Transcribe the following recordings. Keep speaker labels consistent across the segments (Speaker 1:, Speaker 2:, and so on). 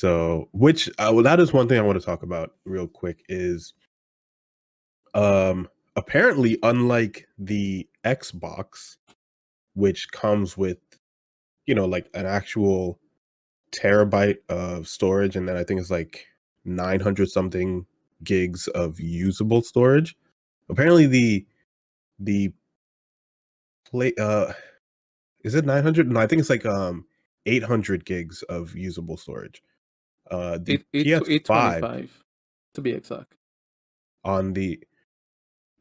Speaker 1: So, which well, that is one thing I want to talk about real quick is apparently unlike the Xbox, which comes with like an actual terabyte of storage, and then I think it's like 900 something gigs of usable storage. Apparently, the play is it 900? No, I think it's like 800 gigs of usable storage. The
Speaker 2: Eight twenty
Speaker 1: PS5
Speaker 2: five, to be exact.
Speaker 1: on the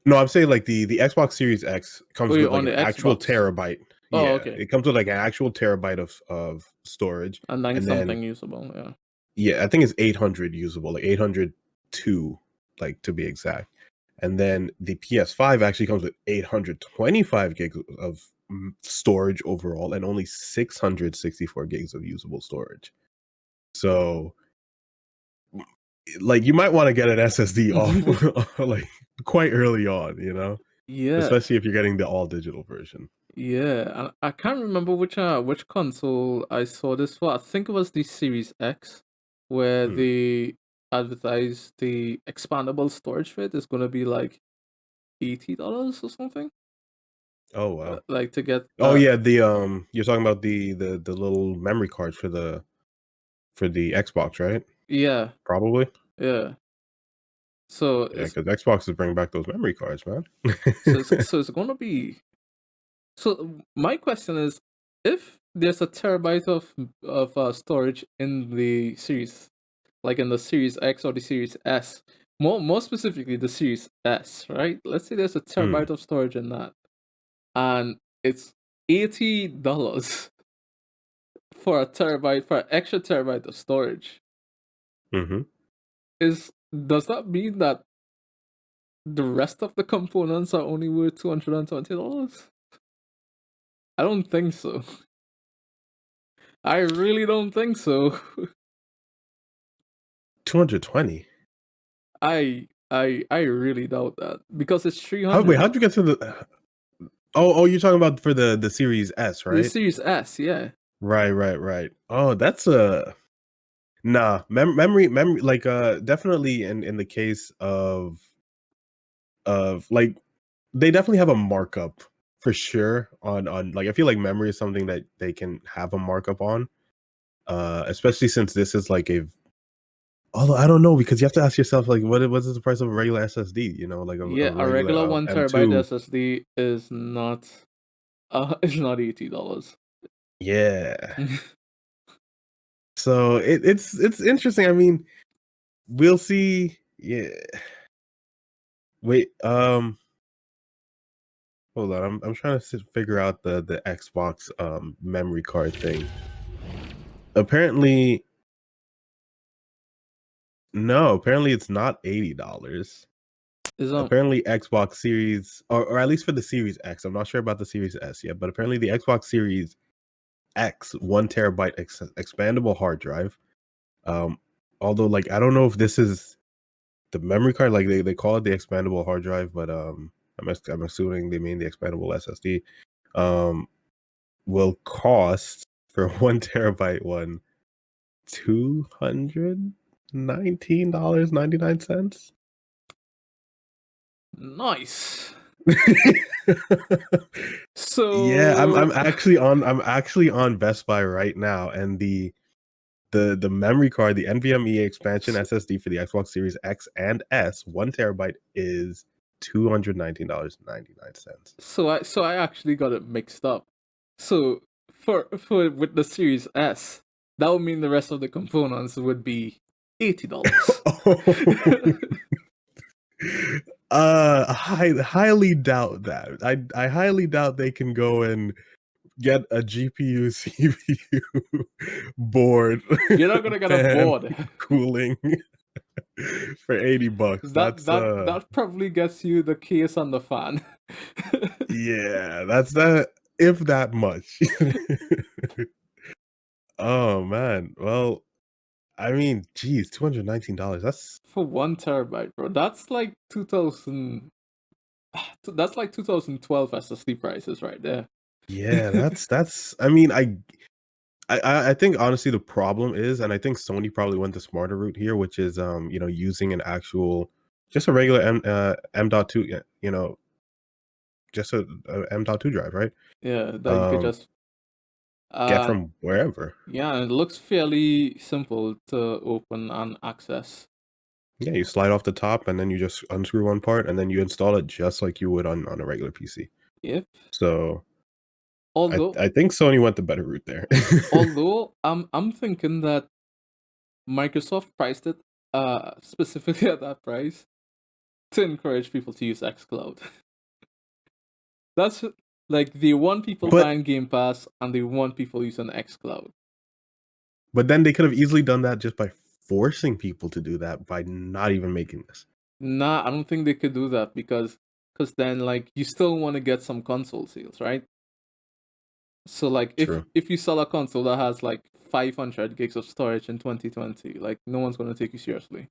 Speaker 1: no, I'm saying like the Xbox Series X comes
Speaker 2: Wait,
Speaker 1: with like
Speaker 2: on the
Speaker 1: an actual
Speaker 2: Xbox.
Speaker 1: terabyte.
Speaker 2: Oh,
Speaker 1: Yeah,
Speaker 2: okay.
Speaker 1: it comes with like an actual terabyte of storage,
Speaker 2: And nine
Speaker 1: and then
Speaker 2: something usable. Yeah.
Speaker 1: yeah, I think it's 800 usable, like 802, like to be exact. And then the PS5 actually comes with 825 gigs of storage overall, and only 664 gigs of usable storage. So, like, you might want to get an SSD off like quite early on,
Speaker 2: Yeah,
Speaker 1: especially if you're getting the all digital version.
Speaker 2: yeah. And I can't remember which console I saw this for. I think it was the Series X, where
Speaker 1: Hmm.
Speaker 2: they advertised the expandable storage fit is gonna be like $80 or something.
Speaker 1: Oh wow.
Speaker 2: Like to get
Speaker 1: Oh yeah, the you're talking about the little memory cards for the Xbox, right?
Speaker 2: yeah,
Speaker 1: Probably.
Speaker 2: yeah. So
Speaker 1: Yeah,
Speaker 2: it's
Speaker 1: because Xbox is bringing back those memory cards, man.
Speaker 2: so it's gonna be. So my question is, if there's a terabyte of storage in the series, like in the Series X or the Series S, more specifically the Series S, right? Let's say there's a
Speaker 1: Hmm.
Speaker 2: terabyte of storage in that, and it's $80 for a terabyte for an extra terabyte of storage.
Speaker 1: Mm-hmm.
Speaker 2: Does that mean that the rest of the components are only worth $220? I don't think so. I really don't think so.
Speaker 1: 220.
Speaker 2: I really doubt that because it's
Speaker 1: Wait,
Speaker 2: 300.
Speaker 1: how'd you get to the you're talking about for the Series S,
Speaker 2: The
Speaker 1: right?
Speaker 2: Series S, yeah.
Speaker 1: Right. Oh, that's a nah, memory like definitely in the case of like they definitely have a markup for sure on like I feel like memory is something that they can have a markup on. Especially since this is like a although I don't know because you have to ask yourself like what is the price of a regular SSD, like a
Speaker 2: Yeah, a
Speaker 1: regular
Speaker 2: regular 1 terabyte
Speaker 1: M2.
Speaker 2: SSD is not is not $80.
Speaker 1: Yeah. So it's interesting. I mean, we'll see. Yeah. Wait, hold on. I'm trying to figure out the Xbox memory card thing. Apparently, no, apparently it's not $80.
Speaker 2: Is
Speaker 1: Apparently Xbox Series or at least for the Series X. I'm not sure about the Series S yet, but apparently the Xbox Series X 1 terabyte expandable hard drive. Um although like I don't know if this is the memory card, like they call it the expandable hard drive, but I'm assuming they mean the expandable SSD. Um, will cost for 1 terabyte one $219.99.
Speaker 2: nice.
Speaker 1: Yeah,
Speaker 2: So
Speaker 1: I'm actually on Best Buy right now, and the memory card, the NVMe expansion
Speaker 2: so
Speaker 1: SSD for the Xbox Series X and S, 1 terabyte is $219.99.
Speaker 2: I actually got it mixed up. So for with the Series S, that would mean the rest of the components would be $80.
Speaker 1: Highly doubt that. I highly doubt they can go and get a GPU CPU board
Speaker 2: You're not gonna get a
Speaker 1: fan
Speaker 2: board.
Speaker 1: cooling for $80.
Speaker 2: That probably gets you the case and the fan.
Speaker 1: Yeah, that's that if that much. Oh man. Well, I mean, geez, $219. That's
Speaker 2: For 1 terabyte, bro. That's like 2000. That's like 2012 SSD prices right there.
Speaker 1: yeah, that's I mean, I think honestly the problem is, and I think Sony probably went the smarter route here, which is using an actual just a regular M.2, just a M.2 drive, right?
Speaker 2: Yeah, that you could
Speaker 1: Um,
Speaker 2: just
Speaker 1: get
Speaker 2: uh
Speaker 1: from wherever.
Speaker 2: yeah, it looks fairly simple to open and access.
Speaker 1: Yeah, you slide off the top and then you just unscrew one part and then you install it just like you would on a regular PC.
Speaker 2: Yep.
Speaker 1: So
Speaker 2: Although
Speaker 1: I think Sony went the better route there.
Speaker 2: I'm thinking that Microsoft priced it specifically at that price to encourage people to use xCloud. That's like they want people
Speaker 1: but
Speaker 2: buying Game Pass and they want people using xCloud.
Speaker 1: but then they could have easily done that just by forcing people to do that by not even making this.
Speaker 2: Nah, I don't think they could do that because then like you still want to get some console sales, right? So like
Speaker 1: True.
Speaker 2: if you sell a console that has like 500 gigs of storage in 2020, like no one's gonna take you seriously.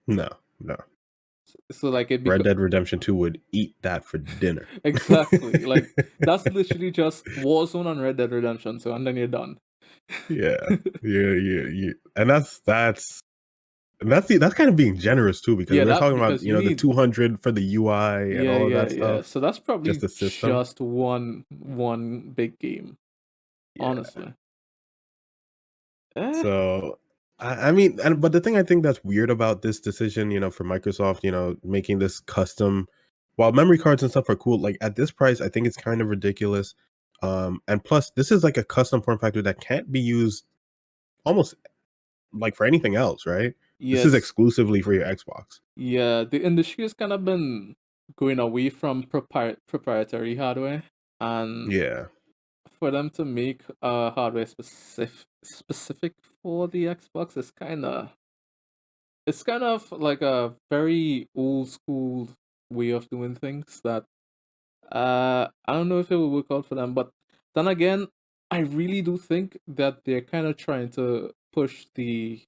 Speaker 1: No, no.
Speaker 2: So like it
Speaker 1: Red
Speaker 2: becomes
Speaker 1: Dead Redemption 2 would eat that for dinner.
Speaker 2: exactly like that's literally just Warzone and Red Dead Redemption. So and then you're done.
Speaker 1: Yeah. Yeah. And that's kind of being generous too, because
Speaker 2: Yeah,
Speaker 1: we're
Speaker 2: that
Speaker 1: talking about,
Speaker 2: because you
Speaker 1: the
Speaker 2: need
Speaker 1: 200 for the UI and all of that
Speaker 2: yeah.
Speaker 1: stuff,
Speaker 2: So that's
Speaker 1: just
Speaker 2: probably
Speaker 1: the system.
Speaker 2: just one big game,
Speaker 1: Yeah.
Speaker 2: honestly. Eh,
Speaker 1: So I mean, but the thing I think that's weird about this decision, for Microsoft, making this custom, while memory cards and stuff are cool, like at this price, I think it's kind of ridiculous. And plus, this is like a custom form factor that can't be used almost like for anything else, right? This is
Speaker 2: yes,
Speaker 1: exclusively for your Xbox.
Speaker 2: yeah. The industry has kind of been going away from proprietary hardware, and
Speaker 1: Yeah,
Speaker 2: for them to make hardware specific for the Xbox is kind of like a very old school way of doing things that I don't know if it will work out for them, but then again, I really do think that they're kind of trying to push the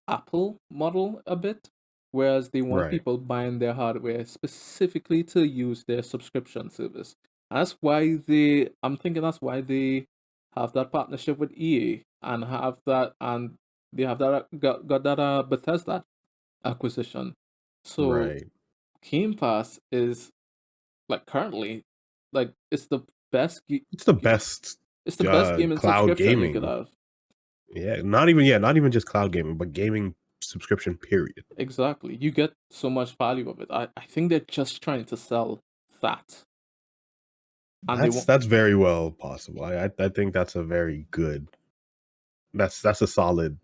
Speaker 2: Apple model a bit, whereas they want
Speaker 1: right,
Speaker 2: people buying their hardware specifically to use their subscription service. And I'm thinking that's why they have that partnership with EA and they have got that Bethesda acquisition. So
Speaker 1: right.
Speaker 2: Game Pass is like currently, like
Speaker 1: It's the best
Speaker 2: it's the best gaming
Speaker 1: cloud
Speaker 2: subscription you could
Speaker 1: gaming.
Speaker 2: have.
Speaker 1: Not even just cloud gaming, but gaming subscription period.
Speaker 2: Exactly. You get so much value of it. I think they're just trying to sell that. And they
Speaker 1: That's
Speaker 2: want
Speaker 1: that's very well possible. I think that's a very good. That's a solid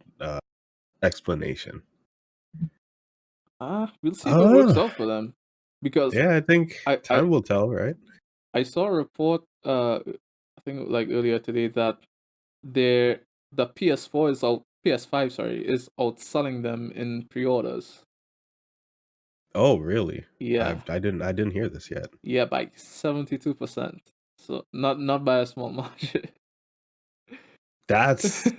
Speaker 1: explanation.
Speaker 2: we'll see if it works
Speaker 1: Uh
Speaker 2: out for them. Because
Speaker 1: yeah, I think
Speaker 2: I I,
Speaker 1: time will tell, right?
Speaker 2: I saw a report I think like earlier today that the PS4 is out PS5 sorry is outselling them in pre-orders.
Speaker 1: Oh, really?
Speaker 2: Yeah.
Speaker 1: I didn't hear this yet.
Speaker 2: Yeah, by 72%. So not by a small margin.
Speaker 1: That's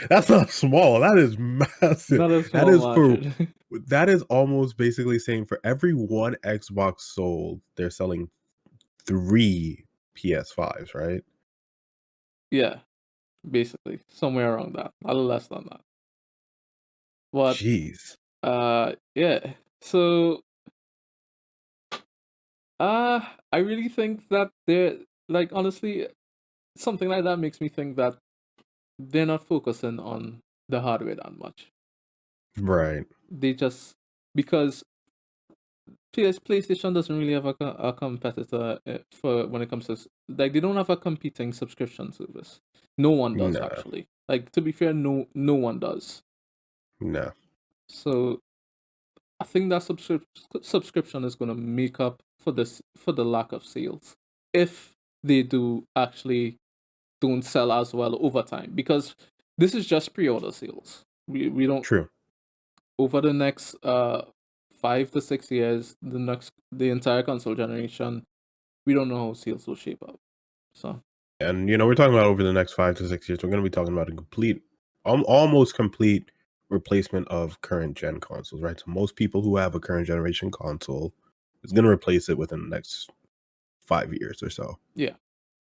Speaker 1: that's not small. That is massive.
Speaker 2: Not a
Speaker 1: That
Speaker 2: small
Speaker 1: is for
Speaker 2: margin.
Speaker 1: that is almost basically saying for every one Xbox sold, they're selling 3 PS5s, right?
Speaker 2: Yeah, basically somewhere around that, a little less than that. But
Speaker 1: Jeez.
Speaker 2: yeah. So I really think that they're like honestly something like that makes me think that they're not focusing on the hardware that much.
Speaker 1: Right.
Speaker 2: They just because PlayStation doesn't really have a competitor for when it comes to like they don't have a competing subscription service. No one does
Speaker 1: No.
Speaker 2: actually. Like to be fair, no one does.
Speaker 1: No.
Speaker 2: So I think that subscription is going to make up for the lack of sales if they do actually don't sell as well over time because this is just pre-order sales. We don't
Speaker 1: True.
Speaker 2: over the next 5 to 6 years, the entire console generation, we don't know how sales will shape up. So
Speaker 1: And we're talking about over the next 5 to 6 years, we're going to be talking about a complete, almost complete replacement of current gen consoles, right? So most people who have a current generation console is going to replace it within the next 5 years or so.
Speaker 2: yeah,